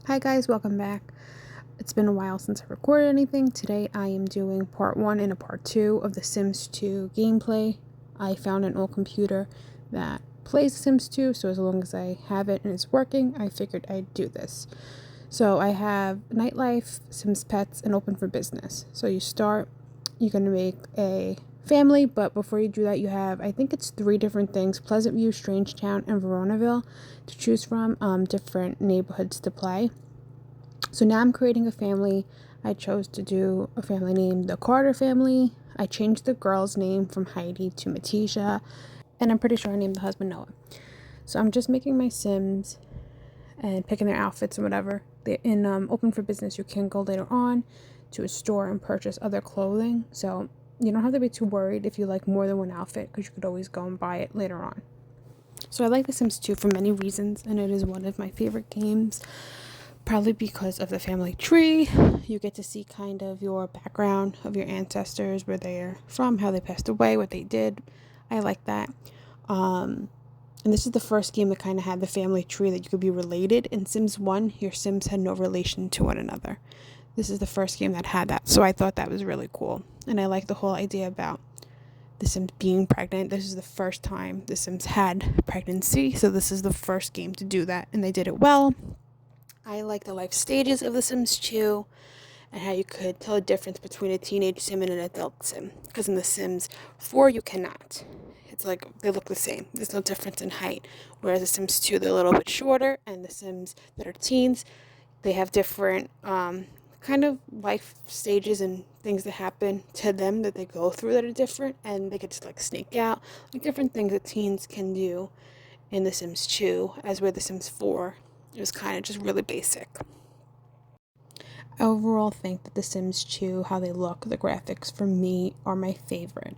Hi guys, welcome back. It's been a while since I recorded anything. Today I am doing part 1 and a part 2 of the Sims 2 gameplay. I found an old computer that plays Sims 2, so as long as I have it and it's working, I figured I'd do this. So I have Nightlife, Sims Pets, and Open for Business. So you're going to make a family, but before you do that, you have, I think it's 3 different things: Pleasant View, Strangetown, and Veronaville to choose from, different neighborhoods to play. So now I'm creating a family. I chose to do a family named the Carter family. I changed the girl's name from Heidi to Matisha, and I'm pretty sure I named the husband Noah. So I'm just making my Sims and picking their outfits and whatever. In Open for Business, you can go later on to a store and purchase other clothing. So you don't have to be too worried if you like more than one outfit, because you could always go and buy it later on. So I like The Sims 2 for many reasons, and it is one of my favorite games. Probably because of the family tree. You get to see kind of your background of your ancestors, where they're from, how they passed away, what they did. I like that. And this is the first game that kind of had the family tree that you could be related. In Sims 1, your Sims had no relation to one another. This is the first game that had that. So I thought that was really cool. And I like the whole idea about the Sims being pregnant. This is the first time the Sims had pregnancy. So this is the first game to do that. And they did it well. I like the life stages of The Sims 2 and how you could tell the difference between a teenage sim and an adult sim. Because in The Sims 4, you cannot. It's like they look the same. There's no difference in height. Whereas The Sims 2, they're a little bit shorter, and the Sims that are teens, they have different kind of life stages and things that happen to them that they go through that are different, and they get to like sneak out, like different things that teens can do in The Sims 2, as where The Sims 4, it was kind of just really basic. I overall think that The Sims 2, how they look, the graphics for me are my favorite.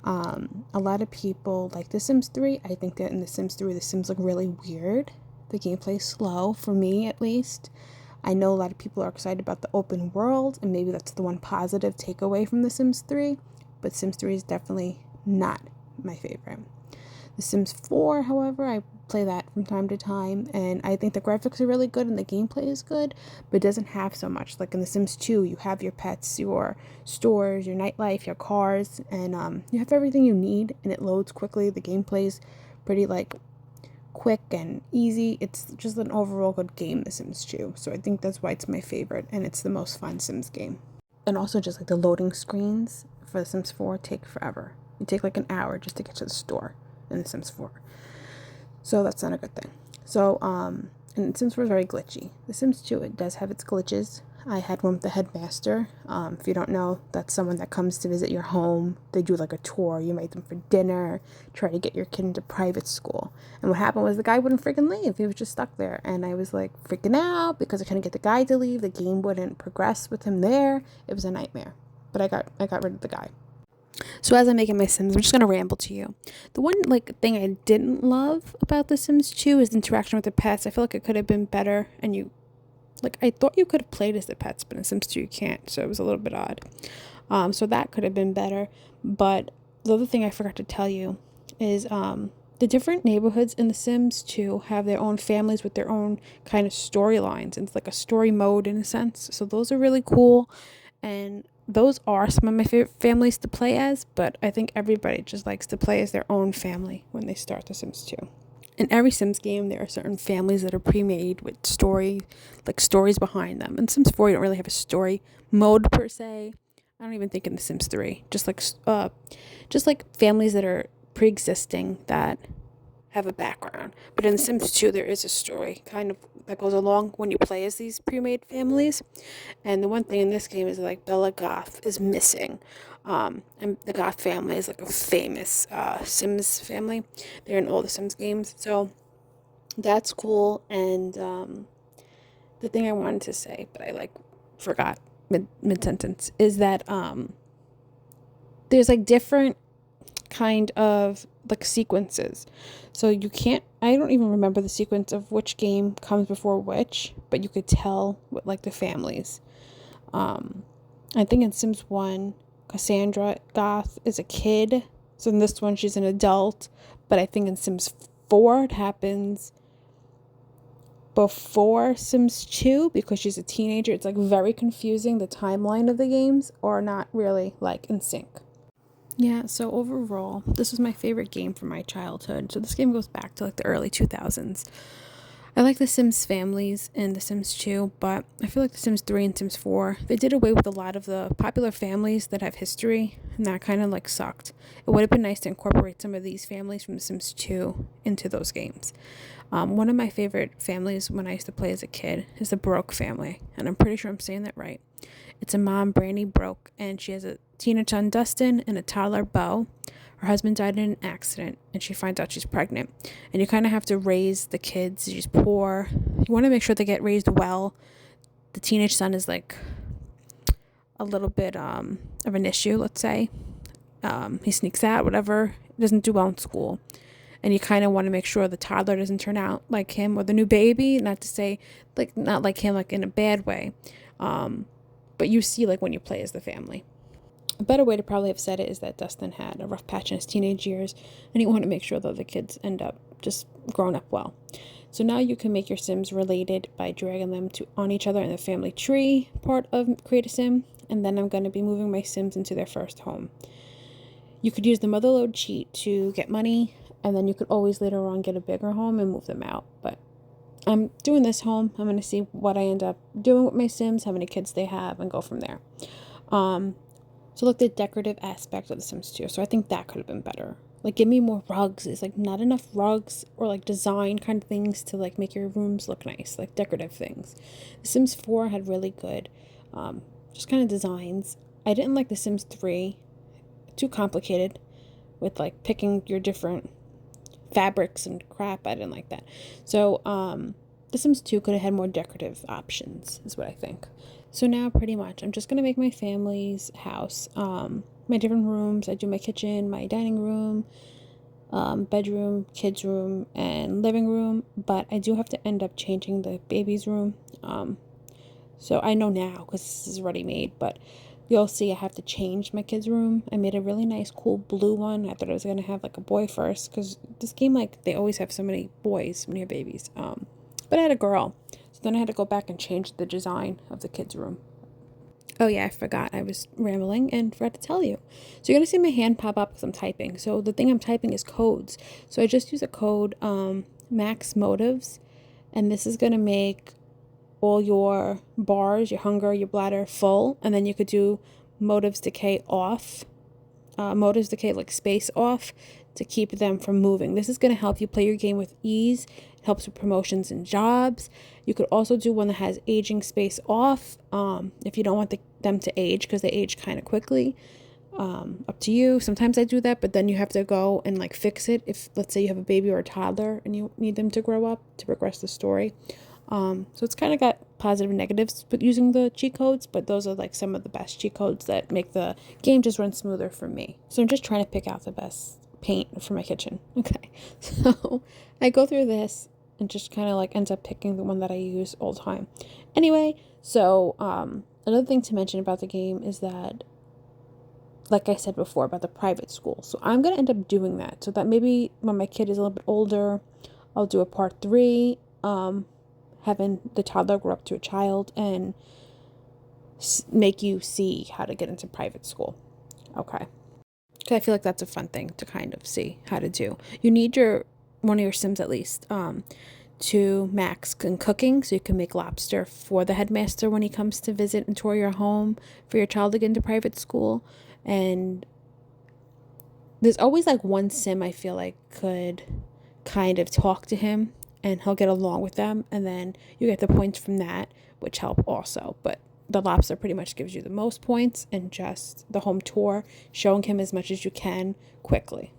A lot of people like The Sims 3. I think that in The Sims 3, the Sims look really weird. The gameplay is slow, for me at least. I know a lot of people are excited about the open world, and maybe that's the one positive takeaway from The Sims 3, but Sims 3 is definitely not my favorite. The Sims 4, however, I play that from time to time, and I think the graphics are really good and the gameplay is good, but it doesn't have so much. Like in The Sims 2, you have your pets, your stores, your nightlife, your cars, and you have everything you need, and it loads quickly. The gameplay is pretty like quick and easy. It's just an overall good game, The Sims 2. So I think that's why it's my favorite, and it's the most fun Sims game. And also just like the loading screens for The Sims 4 take forever. You take like an hour just to get to the store in The Sims 4. So that's not a good thing. So, and Sims 4 is very glitchy. The Sims 2, it does have its glitches. I had one with the headmaster. If you don't know, that's someone that comes to visit your home. They do like a tour. You invite them for dinner, try to get your kid into private school. And what happened was the guy wouldn't freaking leave. He was just stuck there. And I was like freaking out because I couldn't get the guy to leave. The game wouldn't progress with him there. It was a nightmare. But I got rid of the guy. So as I'm making my Sims, I'm just gonna ramble to you. The one like thing I didn't love about The Sims 2 is the interaction with the pets. I feel like it could have been better, and I thought you could have played as the pets, but in Sims 2 you can't, so it was a little bit odd. So that could have been better. But the other thing I forgot to tell you is the different neighborhoods in The Sims 2 have their own families with their own kind of storylines. It's like a story mode in a sense. So those are really cool. And those are some of my favorite families to play as, but I think everybody just likes to play as their own family when they start The Sims 2. In every Sims game, there are certain families that are pre-made with stories behind them. In Sims 4, you don't really have a story mode per se. I don't even think in The Sims 3. Just like families that are pre-existing that have a background. But in The Sims 2, there is a story kind of that goes along when you play as these pre-made families. And the one thing in this game is like Bella Goth is missing. And the Goth family is like a famous Sims family. They're in all the Sims games. So that's cool. And the thing I wanted to say, but I forgot mid sentence, is that there's like different kind of like sequences. So you can't, I don't even remember the sequence of which game comes before which, but you could tell what like the families. I think in Sims 1, Cassandra Goth is a kid. So in this one, she's an adult. But I think in Sims 4, it happens before Sims 2 because she's a teenager. It's like very confusing. The timeline of the games are not really like in sync. Yeah, so overall, this was my favorite game from my childhood. So this game goes back to like the early 2000s. I like The Sims families and The Sims 2, but I feel like The Sims 3 and Sims 4, they did away with a lot of the popular families that have history, and that kind of like sucked. It would have been nice to incorporate some of these families from The Sims 2 into those games. One of my favorite families when I used to play as a kid is the Broke family, and I'm pretty sure I'm saying that right. It's a mom, Brandy Broke, and she has a teenage son, Dustin, and a toddler, Bo. Her husband died in an accident, and she finds out she's pregnant. And you kind of have to raise the kids. She's poor. You want to make sure they get raised well. The teenage son is like a little bit of an issue, let's say. He sneaks out, whatever. Doesn't do well in school. And you kind of want to make sure the toddler doesn't turn out like him or the new baby. Not to say, like, not like him, like in a bad way. But you see, like, when you play as the family. A better way to probably have said it is that Dustin had a rough patch in his teenage years, and you want to make sure that the kids end up just growing up well. So now you can make your Sims related by dragging them on each other in the family tree part of Create a Sim, and then I'm going to be moving my Sims into their first home. You could use the motherload cheat to get money, and then you could always later on get a bigger home and move them out. But I'm doing this home. I'm going to see what I end up doing with my Sims, how many kids they have, and go from there. So look, the decorative aspect of The Sims 2. So I think that could have been better. Like, give me more rugs. It's like not enough rugs or like design kind of things to like make your rooms look nice, like decorative things. The Sims 4 had really good, just kind of designs. I didn't like The Sims 3. Too complicated with like picking your different fabrics and crap. I didn't like that. So, The Sims 2 could have had more decorative options, is what I think. So now pretty much I'm just going to make my family's house, my different rooms. I do my kitchen, my dining room, bedroom, kids room, and living room. But I do have to end up changing the baby's room. So I know now because this is already made, but you'll see I have to change my kids' room. I made a really nice, cool blue one. I thought I was going to have like a boy first because this game, like, they always have so many boys when you have babies. But I had a girl. So then I had to go back and change the design of the kids' room. Oh yeah, I forgot. I was rambling and forgot to tell you. So you're going to see my hand pop up because I'm typing. So the thing I'm typing is codes. So I just use a code, max motives. And this is going to make all your bars, your hunger, your bladder full. And then you could do motives decay off. Motives decay, like space off, to keep them from moving. This is going to help you play your game with ease. It helps with promotions and jobs. You could also do one that has aging space off, if you don't want them to age, because they age kind of quickly. Up to you. Sometimes I do that, but then you have to go and like fix it if, let's say, you have a baby or a toddler and you need them to grow up to progress the story. So it's kind of got positive and negatives but using the cheat codes, but those are like some of the best cheat codes that make the game just run smoother for me. So I'm just trying to pick out the best paint for my kitchen. Okay, so I go through this and just kind of like ends up picking the one that I use all the time. Anyway, so another thing to mention about the game is that, like I said before, about the private school. So I'm going to end up doing that so that maybe when my kid is a little bit older, I'll do a part 3, having the toddler grow up to a child and make you see how to get into private school. Okay. Because I feel like that's a fun thing to kind of see how to do. You need one of your Sims at least to max in cooking, so you can make lobster for the headmaster when he comes to visit and tour your home for your child to get into private school. And there's always like one Sim I feel like could kind of talk to him and he'll get along with them, and then you get the points from that, which help also. But the lobster pretty much gives you the most points, and just the home tour, showing him as much as you can quickly.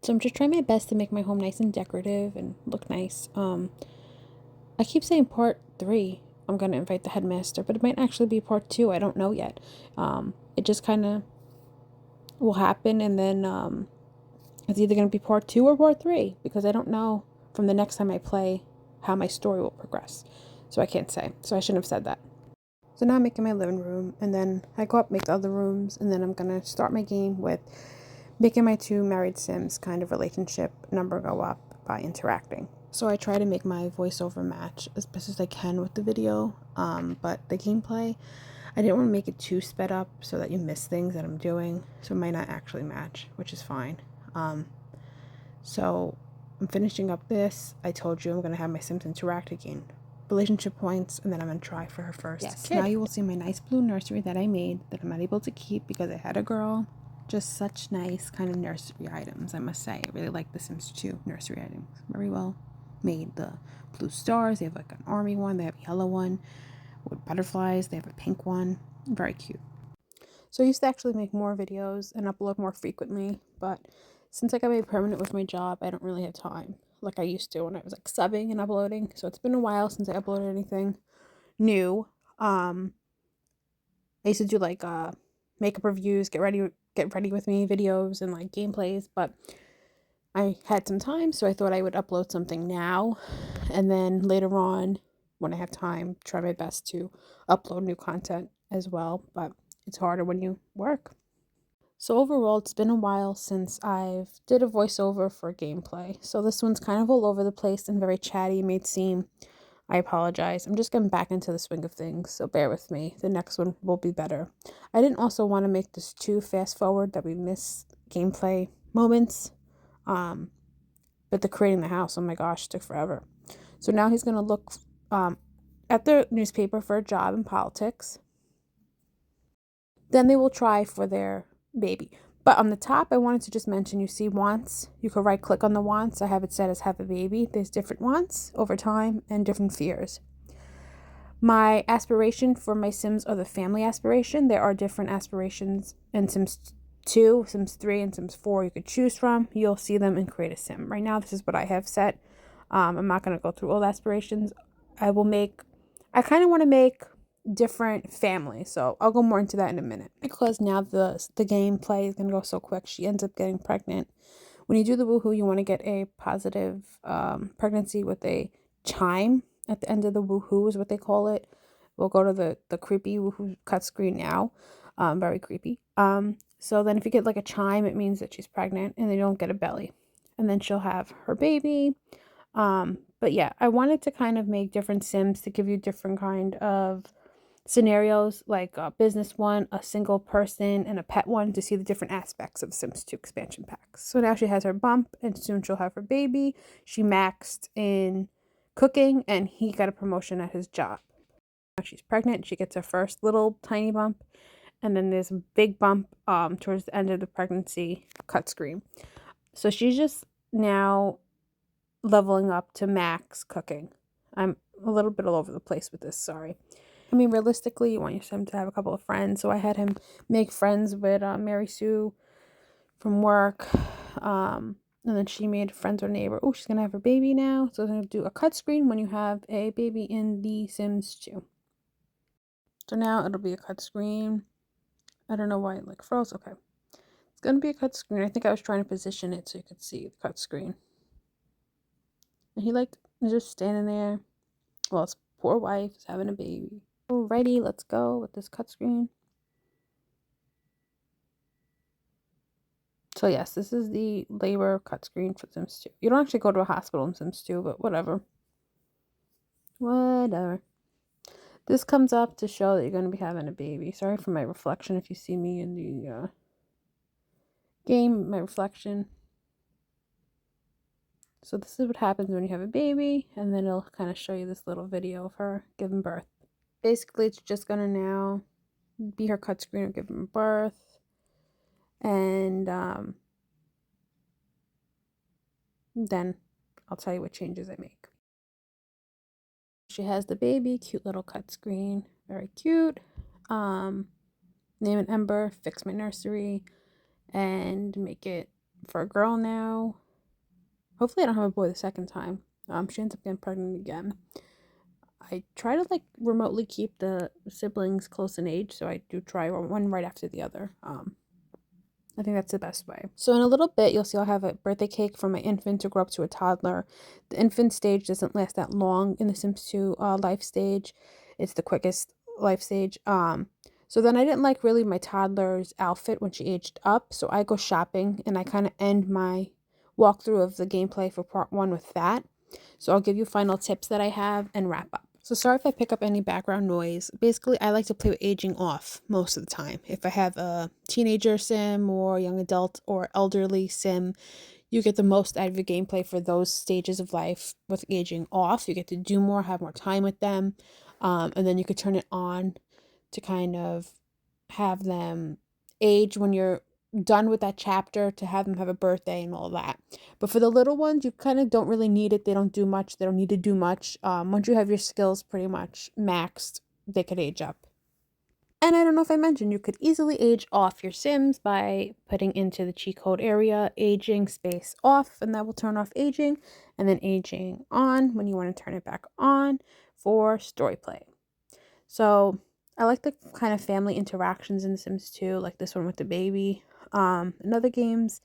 So I'm just trying my best to make my home nice and decorative and look nice. I keep saying part 3. I'm going to invite the headmaster, but it might actually be part 2. I don't know yet. It just kind of will happen, and then it's either going to be part 2 or part 3, because I don't know from the next time I play how my story will progress. So I can't say. So I shouldn't have said that. So now I'm making my living room, and then I go up, make the other rooms, and then I'm going to start my game with making my 2 married Sims kind of relationship number go up by interacting. So I try to make my voiceover match as best as I can with the video, but the gameplay, I didn't want to make it too sped up so that you miss things that I'm doing, so it might not actually match, which is fine. So I'm finishing up this. I told you I'm going to have my Sims interact again. Relationship points, and then I'm going to try for her first kid. Now you will see my nice blue nursery that I made that I'm not able to keep because I had a girl. Just such nice kind of nursery items, I must say. I really like the Sims 2 nursery items. Very well made. The blue stars, they have like an army one, they have a yellow one with butterflies, they have a pink one. Very cute. So I used to actually make more videos and upload more frequently, but since I got made permanent with my job, I don't really have time like I used to when I was like subbing and uploading. So it's been a while since I uploaded anything new. I used to do like makeup reviews, get ready with me videos and like gameplays, but I had some time, so I thought I would upload something now, and then later on when I have time, try my best to upload new content as well, but it's harder when you work. So overall, it's been a while since I've did a voiceover for gameplay. So this one's kind of all over the place and very chatty. It may seem, I apologize. I'm just getting back into the swing of things, so bear with me. The next one will be better. I didn't also want to make this too fast forward that we miss gameplay moments. But the creating the house, oh my gosh, took forever. So now he's going to look at the newspaper for a job in politics. Then they will try for their baby. But on the top, I wanted to just mention, you see wants. You can right click on the wants. I have it set as have a baby. There's different wants over time and different fears. My aspiration for my Sims are the family aspiration. There are different aspirations in Sims 2, Sims 3, and Sims 4 you could choose from. You'll see them in Create a Sim. Right now, this is what I have set. I'm not going to go through all the aspirations. I kind of want to make different families, so I'll go more into that in a minute. Because now the gameplay is going to go so quick, she ends up getting pregnant. When you do the woohoo, you want to get a positive pregnancy with a chime at the end of the woohoo is what they call it. We'll go to the creepy woohoo cut screen now. Very creepy. So then if you get like a chime, it means that she's pregnant and they don't get a belly. And then she'll have her baby. But yeah, I wanted to kind of make different Sims to give you different kind of scenarios, like a business one, a single person, and a pet one, to see the different aspects of Sims 2 expansion packs. So now she has her bump, and soon she'll have her baby. She maxed in cooking, and he got a promotion at his job. Now she's pregnant. She gets her first little tiny bump, and then there's a big bump towards the end of the pregnancy cut screen. So she's just now leveling up to max cooking. I'm a little bit all over the place with this, sorry. I mean, realistically, you want your Sim to have a couple of friends. So I had him make friends with Mary Sue from work. And then she made friends with her neighbor. Oh, she's going to have her baby now. So I'm going to do a cut screen when you have a baby in the Sims 2. So now it'll be a cut screen. I don't know why it like froze. Okay. It's going to be a cut screen. I think I was trying to position it so you could see the cut screen. And he like is just standing there. Well, his poor wife is having a baby. Alrighty, let's go with this cut screen. So yes, this is the labor cut screen for Sims 2. You don't actually go to a hospital in Sims 2, but whatever. Whatever. This comes up to show that you're going to be having a baby. Sorry for my reflection if you see me in the game, my reflection. So this is what happens when you have a baby, and then it'll kind of show you this little video of her giving birth. Basically, it's just going to now be her cut screen of giving birth. And then I'll tell you what changes I make. She has the baby, cute little cut screen, very cute. Name it Ember, fix my nursery, and make it for a girl now. Hopefully I don't have a boy the second time. She ends up getting pregnant again. I try to like remotely keep the siblings close in age, so I do try one right after the other. I think that's the best way. So in a little bit, you'll see I'll have a birthday cake for my infant to grow up to a toddler. The infant stage doesn't last that long in the Sims 2 life stage. It's the quickest life stage. So then I didn't like really my toddler's outfit when she aged up. So I go shopping and I kind of end my walkthrough of the gameplay for part 1 with that. So I'll give you final tips that I have and wrap up. So sorry if I pick up any background noise. Basically, I like to play with aging off most of the time. If I have a teenager sim or young adult or elderly sim, you get the most out of your gameplay for those stages of life with aging off. You get to do more, have more time with them, and then you could turn it on to kind of have them age when you're done with that chapter, to have them have a birthday and all that. But for the little ones, you kind of don't really need it. They don't do much. They don't need to do much. Once you have your skills pretty much maxed, they could age up. And I don't know if I mentioned, you could easily age off your Sims by putting into the cheat code area aging space off, and that will turn off aging, and then aging on when you want to turn it back on for story play. So I like the kind of family interactions in The Sims 2, like this one with the baby. In other games,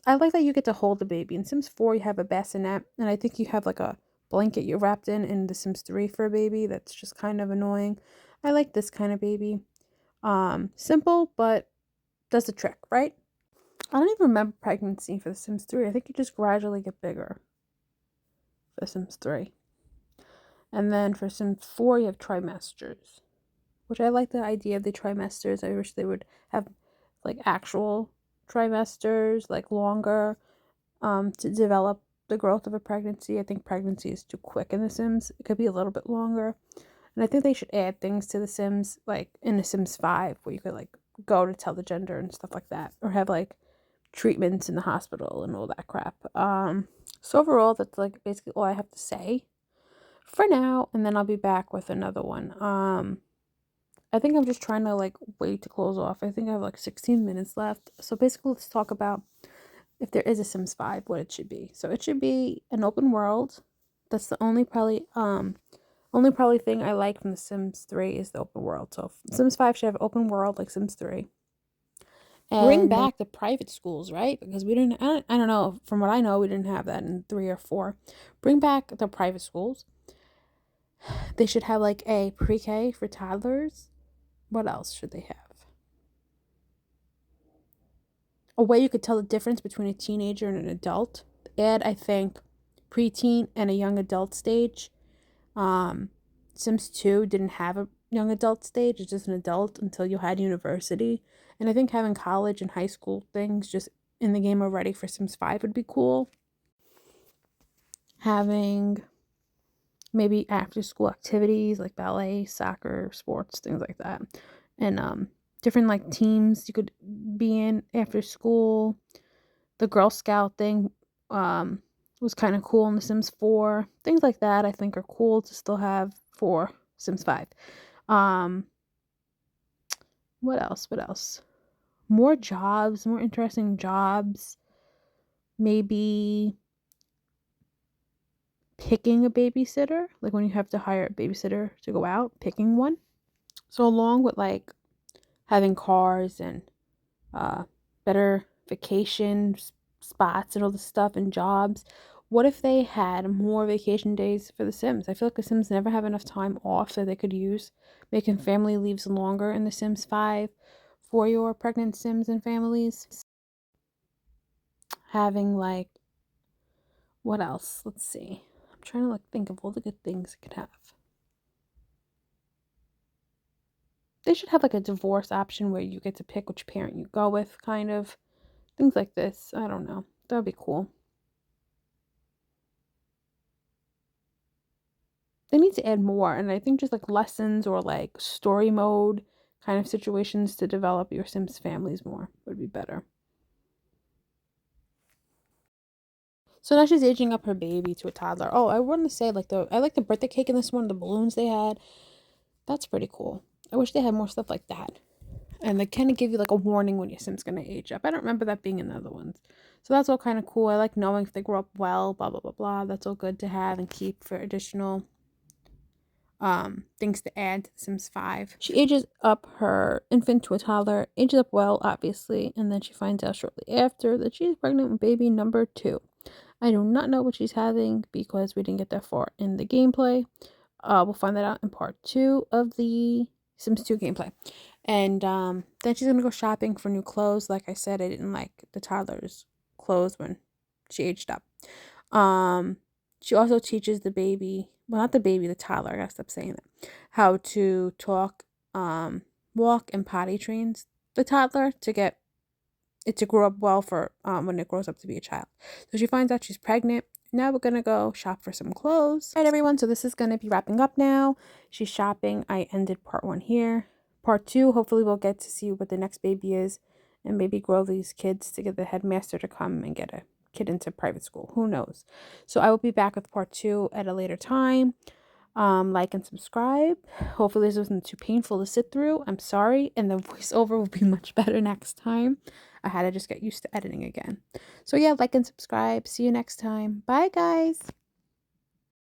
I like that you get to hold the baby. In Sims 4, you have a bassinet, and I think you have like a blanket you're wrapped in The Sims 3 for a baby. That's just kind of annoying. I like this kind of baby. Simple, but does the trick, right? I don't even remember pregnancy for The Sims 3. I think you just gradually get bigger for The Sims 3. And then for Sims 4, you have trimesters, which I like the idea of the trimesters. I wish they would have like actual trimesters, like longer, to develop the growth of a pregnancy. I think pregnancy is too quick in The Sims. It could be a little bit longer. And I think they should add things to The Sims, like in The Sims 5, where you could like go to tell the gender and stuff like that, or have like treatments in the hospital and all that crap. So overall, that's like basically all I have to say for now, and then I'll be back with another one. I think I'm just trying to like wait to close off. I think I have like 16 minutes left. So basically, let's talk about, if there is a Sims 5, what it should be. So it should be an open world. That's the only probably thing I like from The Sims 3 is the open world. So Sims 5 should have open world like Sims 3. And bring back the private schools, right? Because we didn't, I don't know, from what I know, we didn't have that in 3 or 4. Bring back the private schools. They should have like a pre-K for toddlers. What else should they have? A way you could tell the difference between a teenager and an adult. Add, I think, preteen and a young adult stage. Sims 2 didn't have a young adult stage. It's just an adult until you had university. And I think having college and high school things just in the game already for Sims 5 would be cool. Having maybe after school activities like ballet, soccer, sports, things like that. And different like teams you could be in after school. The Girl Scout thing was kind of cool in The Sims 4. Things like that I think are cool to still have for Sims 5. What else? What else? More jobs, more interesting jobs. Maybe picking a babysitter, like when you have to hire a babysitter to go out, picking one. So along with like having cars and better vacation spots and all this stuff and jobs, what if they had more vacation days for the Sims? I feel like the Sims never have enough time off that they could use, making family leaves longer in The Sims 5 for your pregnant Sims and families. Having like, what else? Let's see. I'm trying to like think of all the good things it could have. They should have like a divorce option where you get to pick which parent you go with, kind of. Things like this. I don't know. That would be cool. They need to add more, and I think just like lessons or like story mode kind of situations to develop your Sims families more would be better. So now she's aging up her baby to a toddler. Oh, I want to say like I like the birthday cake in this one, the balloons they had. That's pretty cool. I wish they had more stuff like that. And they kind of give you like a warning when your Sim's gonna age up. I don't remember that being in the other ones. So that's all kind of cool. I like knowing if they grow up well, blah blah blah blah. That's all good to have and keep for additional things to add to Sims 5. She ages up her infant to a toddler, ages up well, obviously, and then she finds out shortly after that she's pregnant with baby number 2. I do not know what she's having because we didn't get that far in the gameplay. We'll find that out in part 2 of the Sims 2 gameplay. And then she's gonna go shopping for new clothes. Like I said, I didn't like the toddler's clothes when she aged up. She also teaches the baby, well, not the baby, the toddler, I gotta stop saying that, how to talk, walk, and potty trains the toddler to get it to grow up well for when it grows up to be a child. So she finds out she's pregnant. Now we're gonna go shop for some clothes. All right, everyone. So this is gonna be wrapping up now. She's shopping. I ended part 1 here. Part 2, hopefully we'll get to see what the next baby is and maybe grow these kids to get the headmaster to come and get a kid into private school. Who knows? So I will be back with part 2 at a later time. Like and subscribe. Hopefully this wasn't too painful to sit through. I'm sorry, and the voiceover will be much better next time. I had to just get used to editing again. So yeah, like and subscribe. See you next time. Bye, guys.